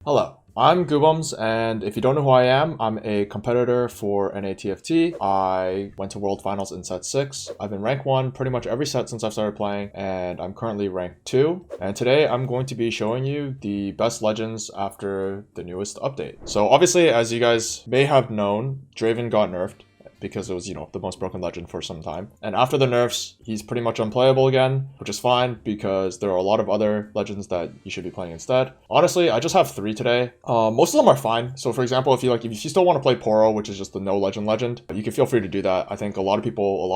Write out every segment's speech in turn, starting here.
Hello, I'm Goobums, and if you don't know who I am, I'm a competitor for NATFT. I went to World Finals in set 6. I've been rank 1 pretty much every set since I've started playing, and I'm currently rank 2. And today I'm going to be showing you the best legends after the newest update. So obviously, as you guys may have known, Draven got nerfed, because it was, the most broken legend for some time. And after the nerfs, he's pretty much unplayable again, which is fine because there are a lot of other legends that you should be playing instead. Honestly, I just have 3 today. Most of them are fine. So for example, if you still want to play Poro, which is just the no legend, you can feel free to do that. I think a lot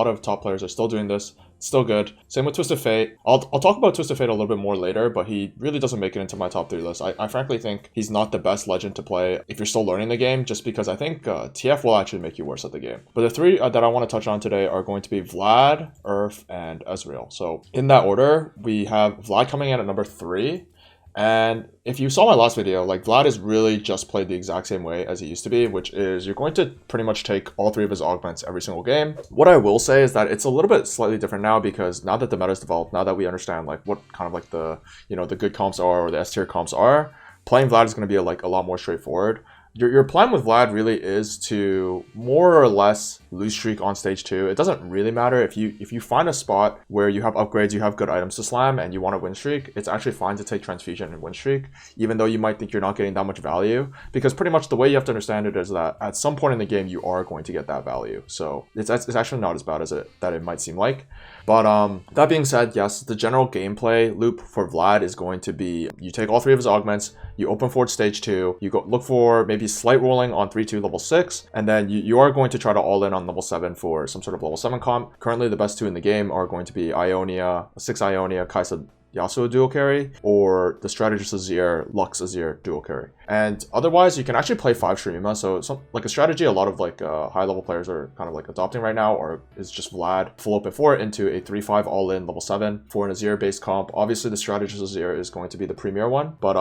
of top players are still doing this. It's still good. Same with Twisted Fate. I'll talk about Twisted Fate a little bit more later, but he really doesn't make it into my top 3 list. I frankly think he's not the best legend to play if you're still learning the game, just because I think TF will actually make you worse at the game. But the 3 that I want to touch on today are going to be Vlad, Urf, and Ezreal. So in that order, we have Vlad coming in at number 3. And if you saw my last video, Vlad is really just played the exact same way as he used to be, which is you're going to pretty much take all 3 of his augments every single game. What I will say is that it's a little bit slightly different now, because now that the meta's developed, now that we understand what kind of the the good comps are, or the S tier comps are, playing Vlad is going to be a lot more straightforward. Your plan with Vlad really is to more or less lose streak on stage 2. It doesn't really matter if you find a spot where you have upgrades, you have good items to slam, and you want to win streak. It's actually fine to take transfusion and win streak, even though you might think you're not getting that much value, because pretty much the way you have to understand it is that at some point in the game you are going to get that value. So it's actually not as bad as it might seem like. But that being said, yes, the general gameplay loop for Vlad is going to be you take all 3 of his augments, you open forward stage 2, you go look for maybe slight rolling on 3-2 level 6, and then you are going to try to all in on level 7 for some sort of level 7 comp. Currently the best 2 in the game are going to be Ionia, 6 Ionia, Kai'Sa, Yasuo dual carry, or the strategist Azir, Lux Azir dual carry. And otherwise, you can actually play 5 Shurima. So a strategy a lot of high level players are kind of adopting right now, or is just Vlad full open 4 into a 3-5 all in level 7 for an Azir based comp. Obviously, the strategist Azir is going to be the premier one, but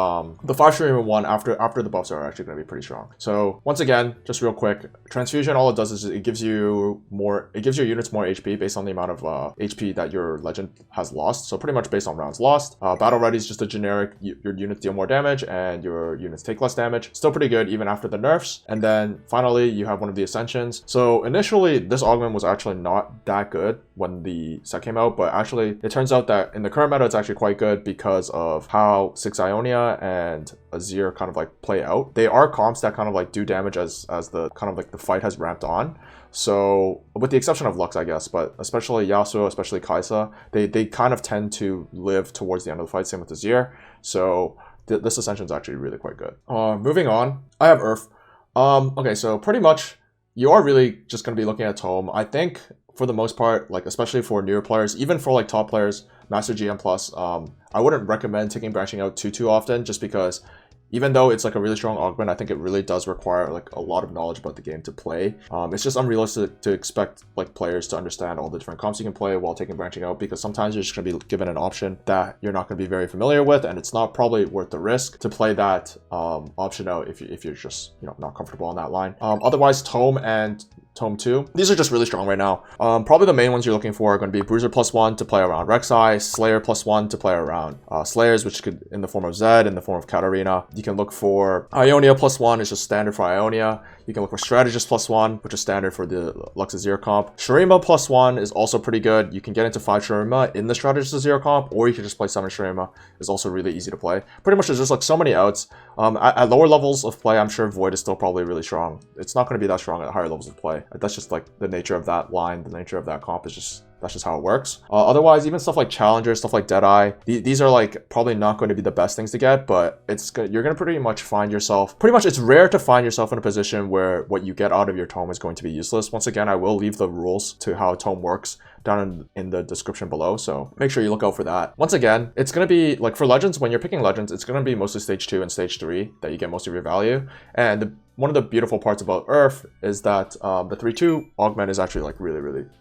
the 5 Shurima one after the buffs are actually going to be pretty strong. So once again, just real quick, transfusion, all it does is it gives your units more HP based on the amount of HP that your legend has lost. So pretty much based on rounds lost. Battle ready is just a generic, your units deal more damage and your units take less damage. Still pretty good even after the nerfs. And then finally you have one of the ascensions. So initially this augment was actually not that good when the set came out, but actually it turns out that in the current meta it's actually quite good because of how 6 Ionia and Azir kind of play out. They are comps that kind of do damage as the kind of the fight has ramped on. So with the exception of Lux, I guess, but especially Yasuo, especially Kai'Sa, they kind of tend to live towards the end of the fight. Same with Azir. So this ascension is actually really quite good. Moving on, I have Urf. Okay, so pretty much you are really just going to be looking at Tome. I think for the most part, especially for newer players, even for top players, Master GM Plus, I wouldn't recommend taking branching out too often, just because even though it's a really strong augment, I think it really does require a lot of knowledge about the game to play. It's just unrealistic to expect players to understand all the different comps you can play while taking branching out, because sometimes you're just going to be given an option that you're not going to be very familiar with, and it's not probably worth the risk to play that option out if you're just not comfortable on that line. Otherwise, Tome and Tome 2. These are just really strong right now. Probably the main ones you're looking for are going to be Bruiser +1 to play around Rek'Sai, Slayer +1 to play around Slayers, which could in the form of Zed, in the form of Katarina. You can look for Ionia +1 is just standard for Ionia. You can look for Strategist +1, which is standard for the Lux Azir comp. Shurima +1 is also pretty good. You can get into 5 Shurima in the Strategist Azir comp, or you can just play 7 Shurima. It's also really easy to play. Pretty much there's just so many outs. At lower levels of play, I'm sure Void is still probably really strong. It's not going to be that strong at higher levels of play. That's just the nature of that line, the nature of that comp is just, that's just how it works. Otherwise, even stuff like Challenger, stuff like Deadeye, these are probably not going to be the best things to get, but you're going to pretty much find yourself, it's rare to find yourself in a position where what you get out of your Tome is going to be useless. Once again, I will leave the rules to how Tome works down in the description below, so make sure you look out for that. Once again, it's going to be for Legends, when you're picking Legends, it's going to be mostly stage 2 and stage 3 that you get most of your value. And one of the beautiful parts about Urf is that the 3-2 augment is actually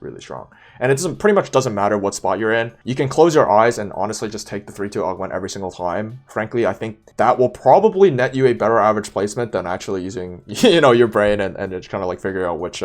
really strong, and it pretty much doesn't matter what spot you're in. You can close your eyes and honestly just take the 3-2 augment every single time. Frankly, I think that will probably net you a better average placement than actually using your brain and just kind of figure out which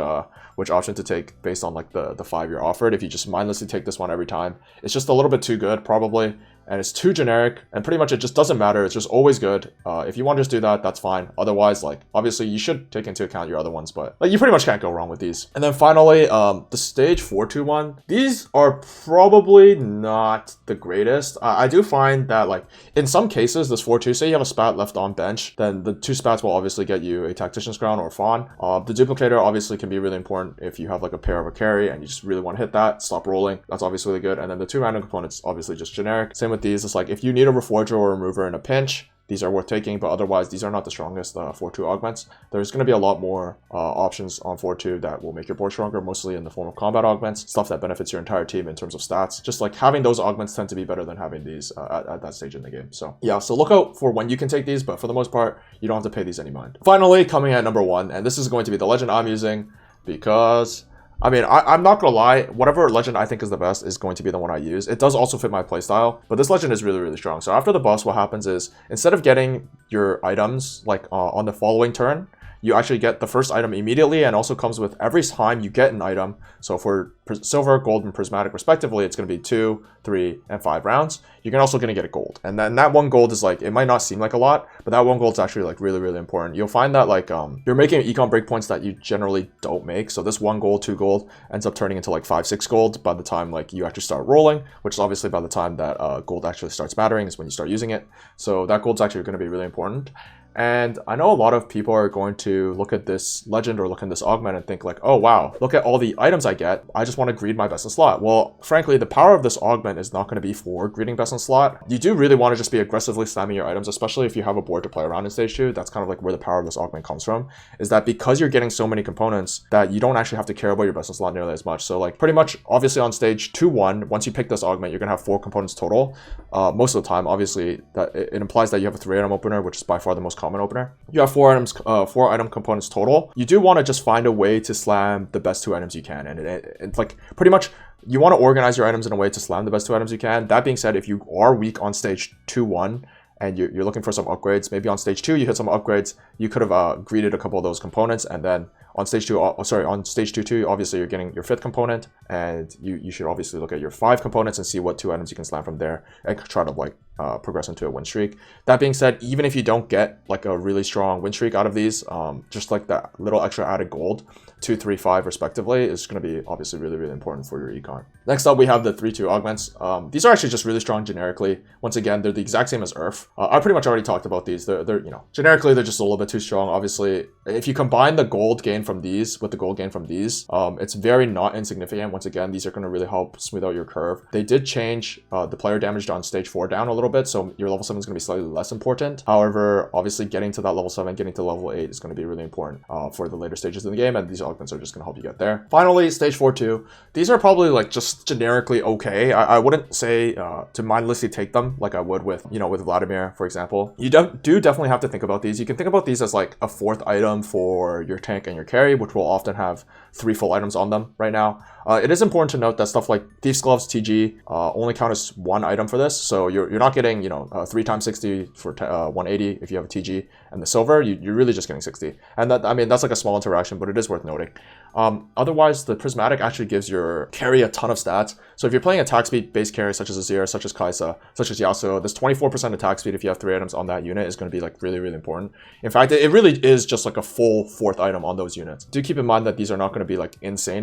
option to take based on the 5 you're offered. If you just mindlessly take this one every time, it's just a little bit too good probably. and it's too generic, and pretty much it just doesn't matter. It's just always good. If you want to just do that, that's fine. Otherwise, like, obviously you should take into account your other ones, but like, you pretty much can't go wrong with these. And then finally, the stage 4-2-1. These are probably not the greatest. I do find that, like, in some cases, this 4-2, say you have a spat left on bench, then the 2 spats will obviously get you a Tactician's Crown or Fawn. The duplicator obviously can be really important if you have like a pair of a carry and you just really want to hit that, stop rolling. That's obviously really good. And then the 2 random components, obviously just generic. Same with these. It's like, if you need a Reforger or a Remover in a pinch, these are worth taking, but otherwise these are not the strongest 4-2 augments. There's going to be a lot more options on 4-2 that will make your board stronger, mostly in the form of combat augments, stuff that benefits your entire team in terms of stats. Just like having those augments tend to be better than having these at that stage in the game. So yeah, so look out for when you can take these, but for the most part, you don't have to pay these any mind. Finally, coming at number 1, and this is going to be the legend I'm using, because I mean, I'm not gonna lie, whatever legend I think is the best is going to be the one I use. It does also fit my playstyle, but this legend is really, really strong. So after the boss, what happens is, instead of getting your items like on the following turn, you actually get the first item immediately, and also comes with every time you get an item. So for silver, gold, and prismatic respectively, it's going to be 2, 3, and 5 rounds. You're also going to get a gold. And then that 1 gold is like, it might not seem like a lot, but that 1 gold is actually like really, really important. You'll find that like you're making econ breakpoints that you generally don't make. So this 1 gold, 2 gold ends up turning into like 5, 6 gold by the time like you actually start rolling, which is obviously by the time that gold actually starts mattering is when you start using it. So that gold's actually going to be really important. And I know a lot of people are going to look at this legend or look at this augment and think like, oh wow, look at all the items I get. I just want to greed my best in slot. Well, frankly, the power of this augment is not going to be for greeding best in slot. You do really want to just be aggressively slamming your items, especially if you have a board to play around in stage 2. That's kind of like where the power of this augment comes from, is that because you're getting so many components that you don't actually have to care about your best in slot nearly as much. So like pretty much obviously on stage 2-1, once you pick this augment, you're going to have 4 components total. Most of the time, obviously, that it implies that you have a 3-item opener, which is by far the most common opener. You have 4 items, 4 item components total. You do want to just find a way to slam the best 2 items you can, and it's like pretty much you want to organize your items in a way to slam the best 2 items you can. That being said, if you are weak on stage 2-1 and you're looking for some upgrades, maybe on stage 2 you hit some upgrades, you could have greeted a couple of those components, and then on stage 2, on stage 2, obviously you're getting your 5th component, and you should obviously look at your 5 components and see what 2 items you can slam from there and try to like progress into a win streak. That being said, even if you don't get like a really strong win streak out of these, just like that little extra added gold, 2, 3, 5 respectively, is going to be obviously really, really important for your econ. Next up, we have the 3-2 augments. These are actually just really strong generically. Once again, they're the exact same as Urf. I pretty much already talked about these. They're you know, generically they're just a little bit too strong. Obviously, if you combine the gold gain from these with the gold gain from these, it's very not insignificant. Once again, these are going to really help smooth out your curve. They did change the player damage on stage 4 down a little bit, so your level 7 is going to be slightly less important. However, obviously getting to that level 7, getting to level 8 is going to be really important for the later stages of the game, and these augments are just going to help you get there. Finally, stage 4-2. These are probably like just generically okay. I wouldn't say to mindlessly take them like I would with, you know, with Vladimir, for example. You do definitely have to think about these. You can think about these as like a 4th item for your tank and your carry, which will often have 3 full items on them right now. It is important to note that stuff like Thief's Gloves, TG, only count as 1 item for this. So you're not getting, you know, 3 times 60 for 180 if you have a TG, and the silver, you're really just getting 60. And that, I mean, that's like a small interaction, but it is worth noting. Otherwise, the Prismatic actually gives your carry a ton of stats. So if you're playing attack speed based carry such as Azir, such as Kai'Sa, such as Yasuo, this 24% attack speed if you have 3 items on that unit is going to be like really, really important. In fact, it really is just like a full 4th item on those units. Do keep in mind that these are not going to be like insane,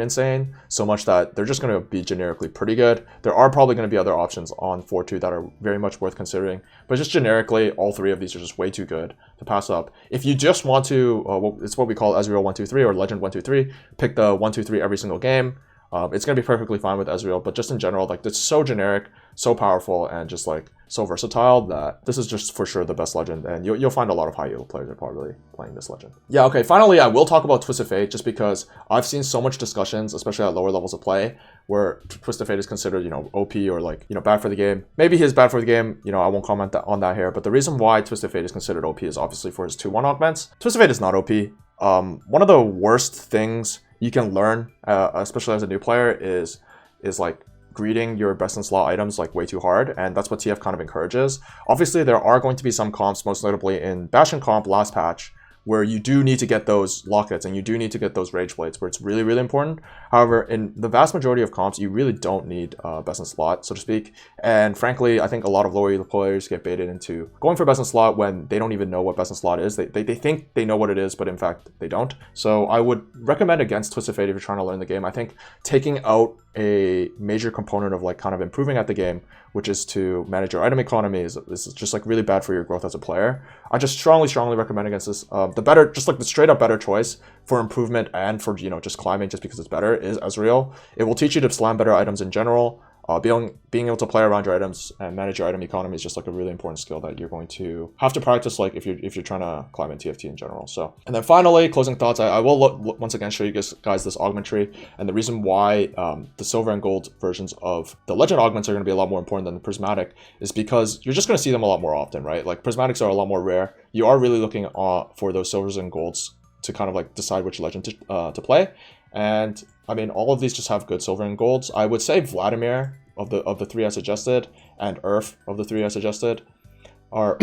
so much that they're just going to be generically pretty good. There are probably going to be other options on 4-2 that are very much worth considering, but just generically, all 3 of these are just way too good to pass up. If you just want to, it's what we call Ezreal 1-2-3 or Legend 1-2-3, pick the 1-2-3 every single game. It's going to be perfectly fine with Ezreal, but just in general, like, it's so generic, so powerful, and just like so versatile that this is just for sure the best legend, and you'll find a lot of high elo players are probably playing this legend. Yeah, okay, finally I will talk about Twisted Fate, just because I've seen so much discussions, especially at lower levels of play, where Twisted Fate is considered, you know, OP or like, you know, bad for the game. Maybe he is bad for the game, you know, I won't comment on that here, but the reason why Twisted Fate is considered OP is obviously for his 2-1 augments. Twisted Fate is not OP. One of the worst things you can learn, especially as a new player, is like greeting your best in slot items like way too hard, and that's what TF kind of encourages. Obviously, there are going to be some comps, most notably in Bastion comp last patch, where you do need to get those lockets and you do need to get those rage blades where it's really, really important. However, in the vast majority of comps, you really don't need best in slot, so to speak. And frankly, I think a lot of lower elo players get baited into going for best in slot when they don't even know what best in slot is. They think they know what it is, but in fact, they don't. So I would recommend against Twisted Fate if you're trying to learn the game. I think taking out a major component of like kind of improving at the game, which is to manage your item economy, is just like really bad for your growth as a player. I just strongly recommend against this. The better, just like the straight up better choice for improvement and for, you know, just climbing just because it's better is Ezreal. It will teach you to slam better items in general. Being able to play around your items and manage your item economy is just like a really important skill that you're going to have to practice, like if you're trying to climb in TFT in general. So, and then finally, closing thoughts, I will once again show you guys this augment tree, and the reason why the silver and gold versions of the legend augments are going to be a lot more important than the prismatic is because you're just going to see them a lot more often, right? Like prismatics are a lot more rare. You are really looking for those silvers and golds to kind of like decide which legend to play. And I mean, all of these just have good silver and golds. I would say Vladimir of the three I suggested and Urf of the three I suggested are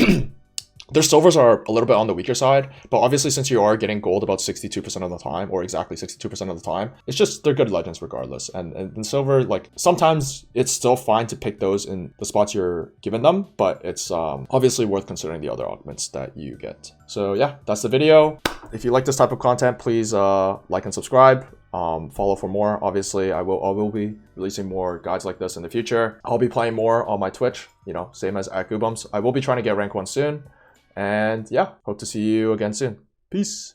their silvers are a little bit on the weaker side, but obviously since you are getting gold about 62% of the time, or exactly 62% of the time, it's just they're good legends regardless. And silver, like sometimes it's still fine to pick those in the spots you're given them, but it's obviously worth considering the other augments that you get. So yeah, that's the video. If you like this type of content, please like and subscribe. Follow for more. Obviously, I will be releasing more guides like this in the future. I'll be playing more on my Twitch, you know, same as at guubums. I will be trying to get rank 1 soon. And yeah, hope to see you again soon. Peace.